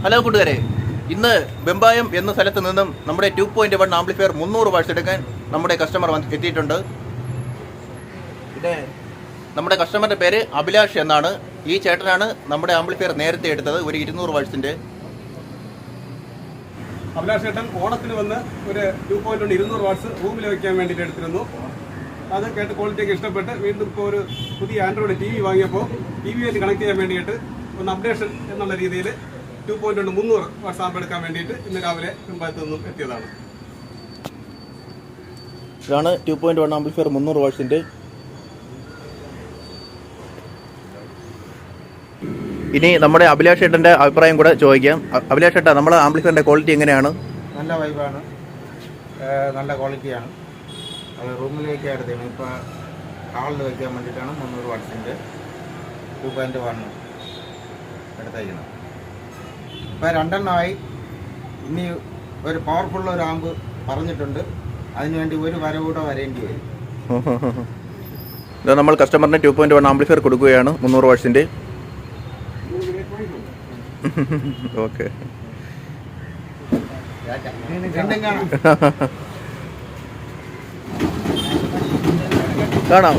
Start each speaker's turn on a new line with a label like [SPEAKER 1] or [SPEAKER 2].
[SPEAKER 1] Hello കൂട്ടുകാരെ, ഇന്ന് വെമ്പായം എന്ന സ്ഥലത്ത് നിന്നും നമ്മുടെ 2.1 ആംപ്ലിഫയർ 300 വാട്ട്സ് എടുക്കാൻ നമ്മുടെ കസ്റ്റമർ എത്തിയിട്ടുണ്ട്. പിന്നെ നമ്മുടെ കസ്റ്റമറിൻ്റെ പേര് അഭിലാഷ് എന്നാണ്. ഈ ചേട്ടനാണ് നമ്മുടെ ആംപ്ലിഫയർ നേരത്തെ എടുത്തത്, ഒരു 200 വാട്ട്സിൻ്റെ.
[SPEAKER 2] അഭിലാഷ് ചേട്ടൻ ഓണത്തിന് വന്ന് ഒരു 2.1 200 വാട്ട്സ് റൂമിൽ വയ്ക്കാൻ വേണ്ടിയിട്ട് എടുത്തിരുന്നു. അത് കേട്ട് ക്വാളിറ്റിയൊക്കെ ഇഷ്ടപ്പെട്ട് വീണ്ടും ഇപ്പോൾ ഒരു പുതിയ ആൻഡ്രോയിഡ് TV വാങ്ങിയപ്പോൾ TV-ആയിട്ട് കണക്ട് ചെയ്യാൻ വേണ്ടിയിട്ട് ഒന്ന് അപ്ഡേഷൻ എന്നുള്ള രീതിയിൽ 2.1 300 വാട്ട്സ് ആമ്പ് എടുക്കാൻ വേണ്ടിയിട്ട് ഇന്ന് രാവിലെ വെമ്പായത്ത് നിന്നും എത്തിയതാണ്.
[SPEAKER 1] ഇതാണ് 2.1 ആംപ്ലിഫയർ 300 വാട്ട്സിൻ്റെ. ഇനി നമ്മുടെ അഭിലാഷ് ചേട്ടൻ്റെ അഭിപ്രായം കൂടെ ചോദിക്കാം. അഭിലാഷ് ചേട്ടാ, നമ്മുടെ ആംപ്ലിഫയറിൻ്റെ ക്വാളിറ്റി എങ്ങനെയാണ്?
[SPEAKER 3] നല്ല വൈബാണ്, നല്ല ക്വാളിറ്റിയാണ്. അത് റൂമിലേക്ക് എടുത്താണ്. ഇപ്പോൾ ഹാളിൽ വയ്ക്കാൻ വേണ്ടിയിട്ടാണ് 300 വാട്ട്സിൻ്റെ 2.1 എടുത്തേക്കുന്നത്. ഇപ്പോൾ 2 എണ്ണമായി. ഇനി ഒരു പവർഫുള്ള ഒരു ആമ്പ് പറഞ്ഞിട്ടുണ്ട്. അതിനുവേണ്ടി ഒരു വര കൂടെ വരേണ്ടി വരും.
[SPEAKER 1] ഇത് നമ്മൾ കസ്റ്റമറിന് 2.1 ആംപ്ലിഫയർ കൊടുക്കുകയാണ് 300 വാട്ട്സിൻ്റെ. ഓക്കെ, കാണാം.